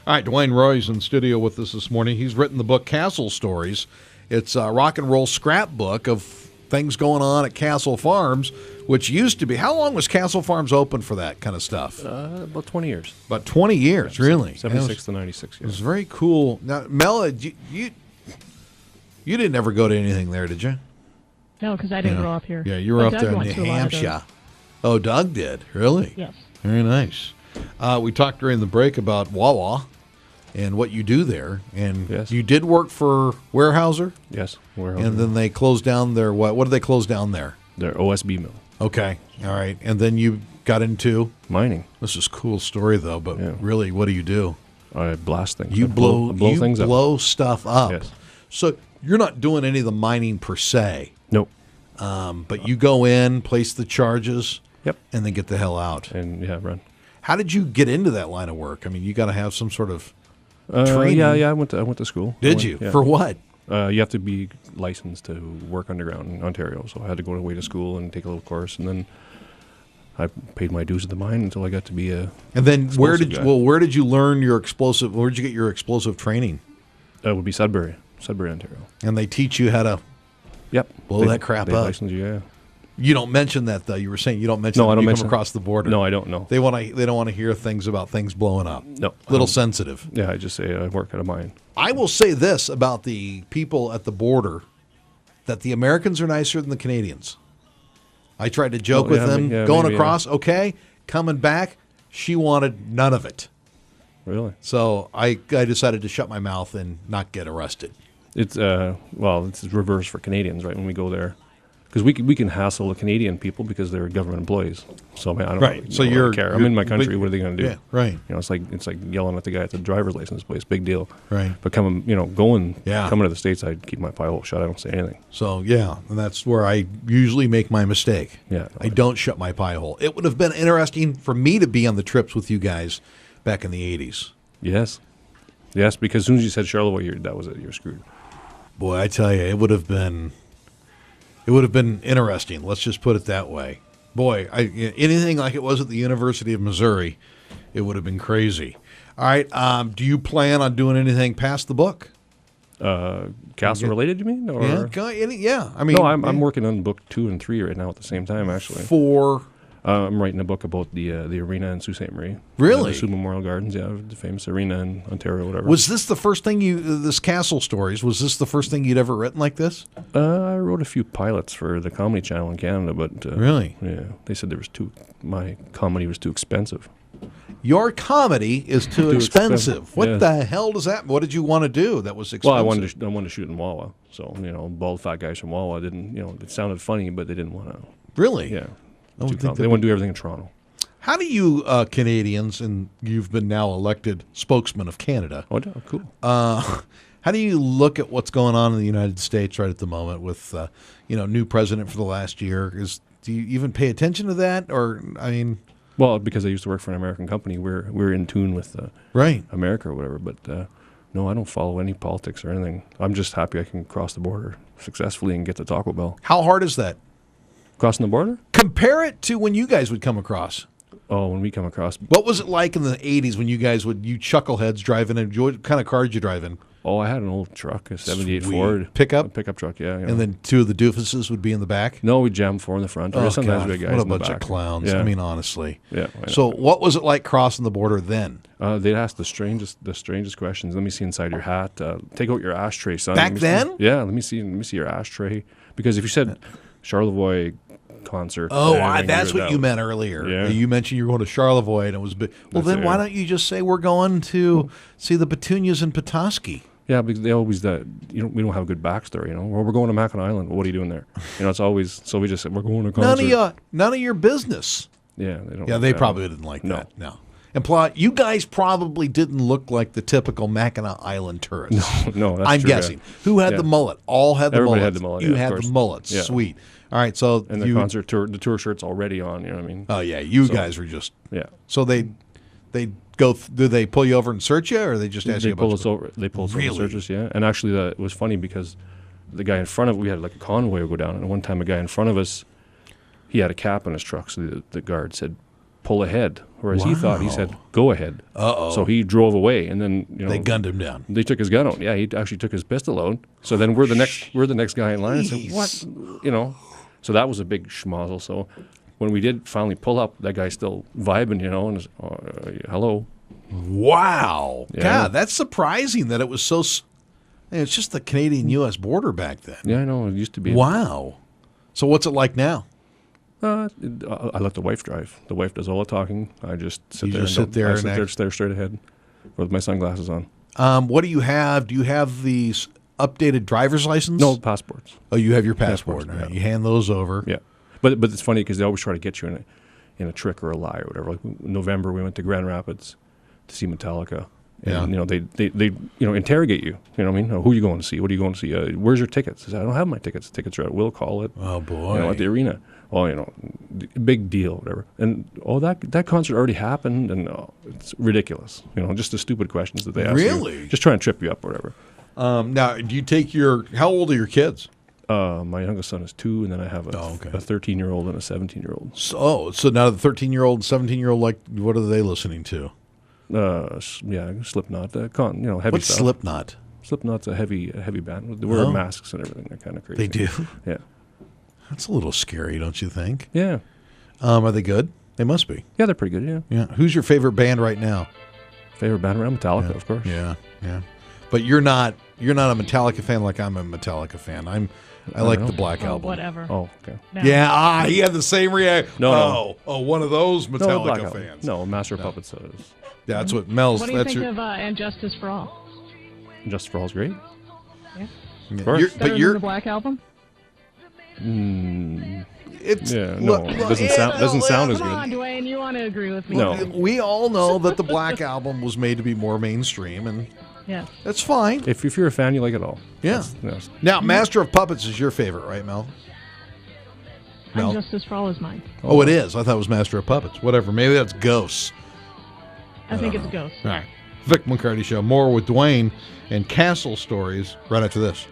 All right, Dwayne Roy's in studio with us this morning. He's written the book Castle Stories. It's a rock and roll scrapbook of things going on at Castle Farms, which used to be. How long was Castle Farms open for that kind of stuff? About 20 years. About 20 years, really. 76 to 96 years. It was very cool. Now, Mel, you didn't ever go to anything there, did you? No, because I didn't grow up here. Yeah, you were But up Doug there in went New to a lot of Hampshire. Oh, Doug did? Really? Yes. Very nice. We talked during the break about Wawa and what you do there. And Yes. you did work for Weyerhaeuser? Yes. And then they closed down their, what did they close down there? Their OSB mill. Okay. All right. And then you got into? Mining. This is a cool story, though, but Yeah. really, what do? I blast things. You I blow things up. blow stuff up. Yes. So you're not doing any of the mining per se, Nope. but you go in, place the charges, Yep. and then get the hell out. And, run. How did you get into that line of work? I mean, you got to have some sort of training. Yeah. I went to school. Did you? Yeah. For what? You have to be licensed to work underground in Ontario, so I had to go away to school and take a little course, and then I paid my dues at the mine until I got to be a. And then where explosive did guy. where did you learn your explosive? Where did you get your explosive training? That would be Sudbury, Ontario. And they teach you how to. Yep. Blow that crap they up. license you, yeah. You don't mention that though. You were saying you don't mention. No, that I don't when you mention come across the border. No, I don't know. They don't want to hear things about things blowing up. No. Little sensitive. Yeah, I just say I work at a mine. I will say this about the people at the border, that the Americans are nicer than the Canadians. I tried to joke with them going across, okay, coming back, she wanted none of it. Really? So I decided to shut my mouth and not get arrested. It's it's reverse for Canadians, right? When we go there, because we can hassle the Canadian people because they're government employees. So I mean, I don't Right. So really you're- care. I'm you're- in my country. but- What are they going to do? Yeah, right. You know, it's like yelling at the guy at the driver's license place. Big deal. Right. But coming to the States, I keep my pie hole shut. I don't say anything. So, yeah, and that's where I usually make my mistake. Yeah. I don't shut my pie hole. It would have been interesting for me to be on the trips with you guys back in the 80s. Yes. Yes, because as soon as you said Charlevoix, that was it. You're screwed. Boy, I tell you, it would have been interesting. Let's just put it that way. Boy, anything like it was at the University of Missouri, it would have been crazy. All right, do you plan on doing anything past the book? Castle related, you mean? Or? Yeah. I mean, No, I'm working on book 2 and 3 right now at the same time. Actually, for. I'm writing a book about the arena in Sault Ste. Marie. Really? The Sault Memorial Gardens, yeah, the famous arena in Ontario, whatever. Was this the first thing this Castle Stories, was this the first thing you'd ever written like this? I wrote a few pilots for the Comedy Channel in Canada, but really? Yeah, they said my comedy was too expensive. Your comedy is too expensive. What yeah. the hell does that? What did you want to do that was expensive? Well, I wanted to shoot in Wawa, so bald fat guys from Wawa didn't. It sounded funny, but they didn't want to. Really? Yeah. They want to do everything in Toronto. How do you Canadians, and you've been now elected spokesman of Canada? Oh, cool. How do you look at what's going on in the United States right at the moment with new president for the last year? Do you even pay attention to that, or I mean? Well, because I used to work for an American company, we're in tune with right America or whatever. But no, I don't follow any politics or anything. I'm just happy I can cross the border successfully and get to Taco Bell. How hard is that? Crossing the border? Compare it to when you guys would come across. Oh, when we come across. What was it like in the 80s when you guys you chuckleheads driving in? What kind of cars you driving? Oh, I had an old truck, a 78 Sweet. Ford. Pickup? A pickup truck, yeah. And then two of the doofuses would be in the back? No, we jammed 4 in the front. Oh, sometimes God, we had guys what a in the bunch of back. clowns. Yeah. I mean, honestly. Yeah. So what was it like crossing the border then? They'd ask the strangest questions. Let me see inside your hat. Take out your ashtray, son. Back then? Yeah, let me see your ashtray. Because if you said Charlevoix concert. Oh, that's what you meant earlier. Yeah. You mentioned you were going to Charlevoix and it was big. Well, then why don't you just say we're going to see the Petunias in Petoskey? Yeah, because they always we don't have a good backstory. Well, we're going to Mackinac Island. Well, what are you doing there? It's always so we just said we're going to concert. None of your business. Yeah, they don't. Yeah, they probably didn't like that. No. And you guys probably didn't look like the typical Mackinac Island tourist. No, that's I'm true, guessing. Yeah. Who had the mullet? All had the Everybody mullet. had the mullet. You yeah, had of the course. mullets. Yeah. Sweet. All right, so and the tour shirt's already on. You know what I mean? Oh yeah, guys were just So they go. Do they pull you over and search you, or they just ask you? They pull us over and search us. Yeah, and actually, it was funny because the guy in front of we had like a convoy go down, and one time a guy in front of us, he had a cap on his truck, so the guard said, pull ahead, whereas he thought, he said, go ahead. Uh-oh. So he drove away, and then They gunned him down. They took his gun out. Yeah, he actually took his pistol out. So then we're the next guy in line. I said, what? So that was a big schmozzle. So when we did finally pull up, that guy's still vibing, and hello. Wow. Yeah. God, that's surprising that it was so. It's just the Canadian-U.S. border back then. Yeah, I know. It used to be. Wow. So what's it like now? I let the wife drive. The wife does all the talking. I just sit You there. just sit there I and sit there, stare straight ahead with my sunglasses on. What do you have? Do you have the updated driver's license? No, passports. Oh, you have your passport. Passports, All right. yeah. You hand those over. Yeah, but it's funny because they always try to get you in a trick or a lie or whatever. Like in November, we went to Grand Rapids to see Metallica. And, Yeah. they interrogate you. You know what I mean? Who are you going to see? What are you going to see? Where's your tickets? I said, I don't have my tickets. Tickets are at Will Call It. Oh, boy. At the arena. Well, big deal, whatever. And that concert already happened, and it's ridiculous. Just the stupid questions that they ask Really? you. Just trying to trip you up or whatever. Now, do you take how old are your kids? My youngest son is 2, and then I have a 13-year-old and a 17-year-old. So now the 13-year-old and 17-year-old, what are they listening to? Slipknot, heavy What's stuff. Slipknot? Slipknot's a heavy band. They wear masks and everything. They're kind of crazy. They do? Yeah. That's a little scary, don't you think? Yeah. Are they good? They must be. Yeah, they're pretty good, yeah. Yeah. Who's your favorite band right now? Favorite band around? Metallica, of course. Yeah, yeah. But you're not a Metallica fan like I'm a Metallica fan. I like the Black Album. Whatever. Oh, okay. No. Yeah, he had the same reaction. No. Oh, one of those No, Black Metallica Album. fans. No, Master of Puppets is. That's what Mel's. What do you that's think your, of And Justice for All? Justice for All's great. Yeah. yeah, course. you're- Better but you're than the Black Album? it's Yeah, no, it doesn't sound as Come on, good. Duane, you want to agree with me? No. We all know that the Black Album was made to be more mainstream, and Yes. that's fine. If you're a fan, you like it all. Yeah. Yes. Now, Master of Puppets is your favorite, right, Mel? And Mel? Justice for All is mine. Oh, it is. I thought it was Master of Puppets. Whatever. Maybe that's Ghosts. I think it's Ghost. All right. Vic McCarty Show. More with Duane and Castle Stories right after this.